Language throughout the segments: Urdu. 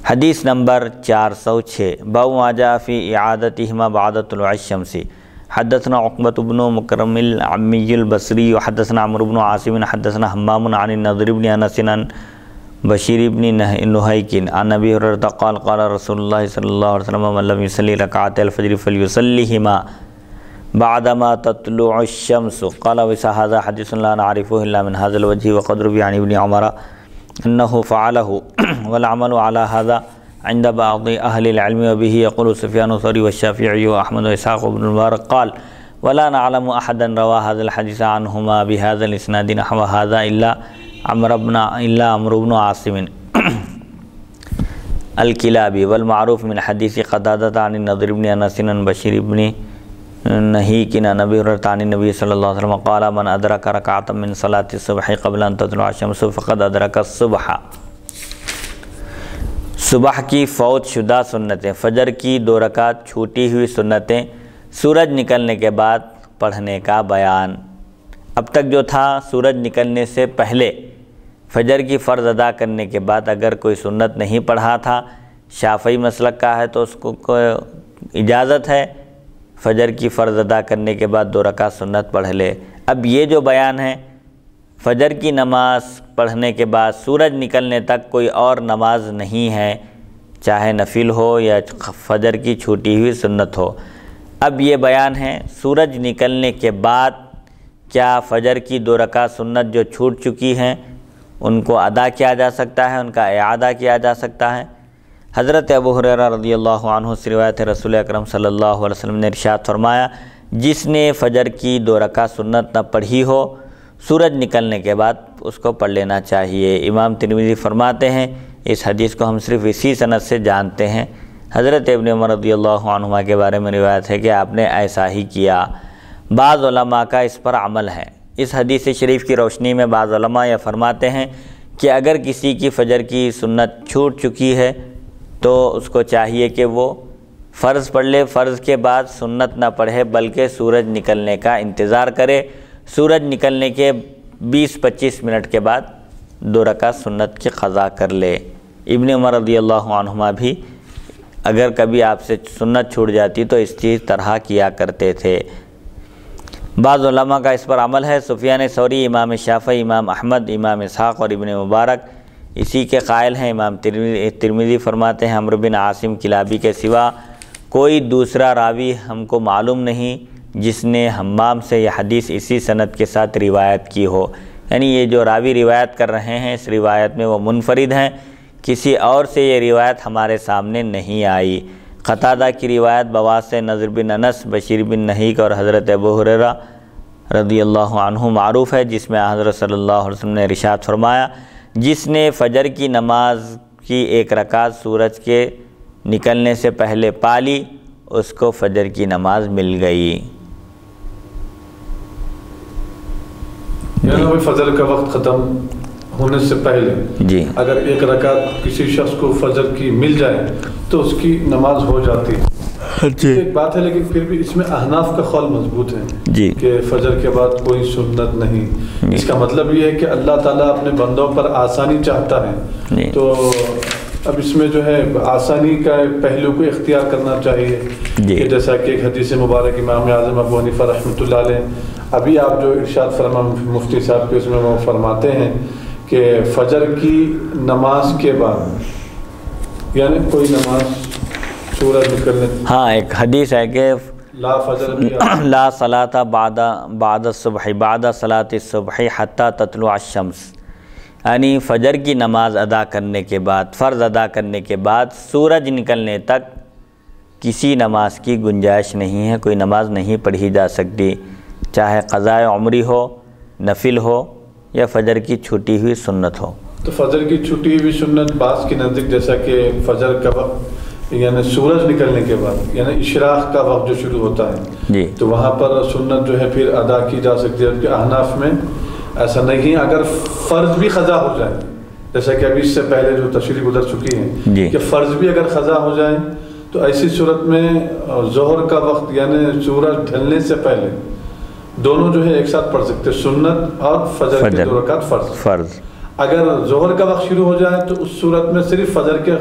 حدیث نمبر 406 باب ما جاء فی اعادتهما بعد طلوع الشمس حدثنا عقبۃ بن مکرم العمی البصری وحدثنا عمرو بن عاصم حدثنا حمام عن النضر بن انس عن بشیر بن نہیک عن ابی ہریرہ قال قال رسول اللہ صلی اللہ علیہ وسلم من لم يصلي ركعتي الفجر فليصليهما بعدما تطلع الشمس قال وهذا حديث لا نعرفه الا من هذا الوجه وقد روي عن ابن عمر انه فعله والعمل على هذا عند بعض اهل العلم وبه يقول سفيان الثوري والشافعي واحمد واسحاق بن المبارك قال ولا نعلم احدا روى هذا الحديث عنهما بهذا الاسناد نحو هذا الا عمرو بن عاصم الكلابي والمعروف من حديث قتادة عن النضر بن انس عن بشير بن نہیک عن ابی ہریرہ عن النبی صلی اللہ علیہ وسلم قال من ادرک رکعۃ من صلاة الصبح قبل ان تطلع الشمس فقد ادرک الصبح۔ صبح کی فوت شدہ سنتیں، فجر کی 2 رکعت چھوٹی ہوئی سنتیں سورج نکلنے کے بعد پڑھنے کا بیان۔ اب تک جو تھا سورج نکلنے سے پہلے فجر کی فرض ادا کرنے کے بعد اگر کوئی سنت نہیں پڑھا تھا، شافعی مسلک کا ہے تو اس کو اجازت ہے فجر کی فرض ادا کرنے کے بعد 2 رکعت سنت پڑھ لے۔ اب یہ جو بیان ہے فجر کی نماز پڑھنے کے بعد سورج نکلنے تک کوئی اور نماز نہیں ہے، چاہے نفل ہو یا فجر کی چھوٹی ہوئی سنت ہو۔ اب یہ بیان ہے سورج نکلنے کے بعد کیا فجر کی 2 رکعت سنت جو چھوٹ چکی ہیں ان کو ادا کیا جا سکتا ہے، ان کا اعادہ کیا جا سکتا ہے۔ حضرت ابو ہریرہ رضی اللہ عنہ سے روایت ہے، رسول اکرم صلی اللہ علیہ وسلم نے ارشاد فرمایا جس نے فجر کی 2 رکعت سنت نہ پڑھی ہو سورج نکلنے کے بعد اس کو پڑھ لینا چاہیے۔ امام ترمذی فرماتے ہیں اس حدیث کو ہم صرف اسی سند سے جانتے ہیں۔ حضرت ابن عمر رضی اللہ عنہما کے بارے میں روایت ہے کہ آپ نے ایسا ہی کیا۔ بعض علماء کا اس پر عمل ہے۔ اس حدیث شریف کی روشنی میں بعض علماء یہ فرماتے ہیں کہ اگر کسی کی فجر کی سنت چھوٹ چکی ہے تو اس کو چاہیے کہ وہ فرض پڑھ لے، فرض کے بعد سنت نہ پڑھے بلکہ سورج نکلنے کا انتظار کرے، سورج نکلنے کے 20-25 منٹ کے بعد 2 رکعت سنت کی قضا کر لے۔ ابن عمر رضی اللہ عنہما بھی اگر کبھی آپ سے سنت چھوٹ جاتی تو اس چیز طرح کیا کرتے تھے۔ بعض علماء کا اس پر عمل ہے۔ سفیان ثوری، امام شافعی، امام احمد، امام اسحاق اور ابن مبارک اسی کے قائل ہیں۔ امام ترمذی فرماتے ہیں عمرو بن عاصم کلابی کے سوا کوئی دوسرا راوی ہم کو معلوم نہیں جس نے حمام سے یہ حدیث اسی سند کے ساتھ روایت کی ہو، یعنی یہ جو راوی روایت کر رہے ہیں اس روایت میں وہ منفرد ہیں، کسی اور سے یہ روایت ہمارے سامنے نہیں آئی۔ قتادہ کی روایت بواسطہ نضر بن انس، بشیر بن نہیک اور حضرت ابو ہریرہ رضی اللہ عنہ معروف ہے، جس میں حضرت صلی اللہ علیہ وسلم نے ارشاد فرمایا جس نے فجر کی نماز کی 1 رکعت سورج کے نکلنے سے پہلے پالی اس کو فجر کی نماز مل گئی۔ یعنی فجر کا وقت ختم ہونے سے پہلے جی اگر 1 رکعت کسی شخص کو فجر کی مل جائے تو اس کی نماز ہو جاتی ہے۔ ایک بات ہے لیکن پھر بھی اس میں احناف کا قول مضبوط ہے جی کہ فجر کے بعد کوئی سنت نہیں۔ اس کا مطلب یہ ہے کہ اللہ تعالیٰ اپنے بندوں پر آسانی چاہتا ہے، تو اب اس میں جو ہے آسانی کا پہلو کو اختیار کرنا چاہیے کہ جیسا کہ ایک حدیث مبارک امام اعظم ابو حنیفہ رحمۃ اللہ علیہ ابھی آپ جو ارشاد فرما مفتی صاحب کے اس میں وہ فرماتے ہیں کہ فجر کی نماز کے بعد یعنی کوئی نماز سورج نکلنے، ہاں ایک حدیث ہے کہ لا صلاۃ بعد الصبح بعد صلاۃ الصبح حتی تطلع الشمس، یعنی فجر کی نماز ادا کرنے کے بعد، فرض ادا کرنے کے بعد سورج نکلنے تک کسی نماز کی گنجائش نہیں ہے، کوئی نماز نہیں پڑھی جا سکتی، چاہے قضاء عمری ہو، نفل ہو یا فجر کی چھوٹی ہوئی سنت ہو۔ تو فجر کی چھوٹی ہوئی سنت بعض کے نزدیک جیسا کہ فجر کا وقت یعنی سورج نکلنے کے بعد یعنی اشراق کا وقت جو شروع ہوتا ہے جی تو وہاں پر سنت جو ہے پھر ادا کی جا سکتی ہے، کہ احناف میں ایسا نہیں۔ اگر فرض بھی قضا ہو جائے جیسا کہ ابھی اس سے پہلے جو تشریح گزر چکی ہے کہ فرض بھی اگر قضا ہو جائے تو ایسی صورت میں ظہر کا وقت یعنی سورج ڈھلنے سے پہلے دونوں جو ہے ایک ساتھ پڑھ سکتے، سنت اور فجر کی 2 رکعت فرض۔ اگر ظہر کا وقت شروع ہو جائے تو اس صورت میں صرف فجر کے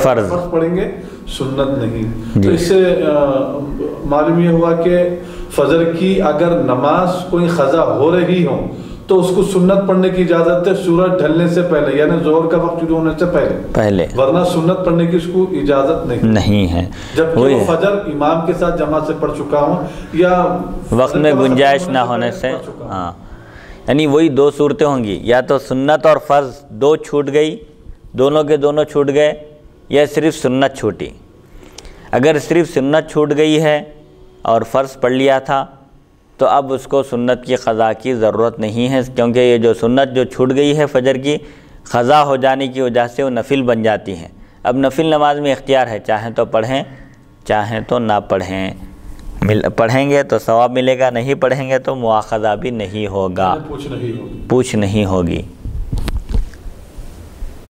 فرض پڑھیں گے، سنت نہیں۔ تو اس سے معلوم یہ ہوا کہ فجر کی اگر نماز کوئی قضا ہو رہی ہو تو اس کو سنت پڑھنے کی اجازت ہے سورج ڈھلنے سے پہلے، یعنی ظہر کا وقت شروع ہونے سے پہلے، ورنہ سنت پڑھنے کی اس کو اجازت نہیں ہے جب وہ فجر امام کے ساتھ جماعت سے پڑھ چکا ہوں یا وقت میں گنجائش نہ ہونے سے۔ ہاں، یعنی وہی دو صورتیں ہوں گی، یا تو سنت اور فرض دو چھوٹ گئی، دونوں کے دونوں چھوٹ گئے، یا صرف سنت چھوٹی۔ اگر صرف سنت چھوٹ گئی ہے اور فرض پڑھ لیا تھا تو اب اس کو سنت کی قضا کی ضرورت نہیں ہے، کیونکہ یہ جو سنت جو چھوٹ گئی ہے فجر کی، قضا ہو جانے کی وجہ سے وہ نفل بن جاتی ہے۔ اب نفل نماز میں اختیار ہے، چاہیں تو پڑھیں چاہیں تو نہ پڑھیں، پڑھیں گے تو ثواب ملے گا، نہیں پڑھیں گے تو مواخذہ بھی نہیں ہوگا، پوچھ نہیں ہوگی۔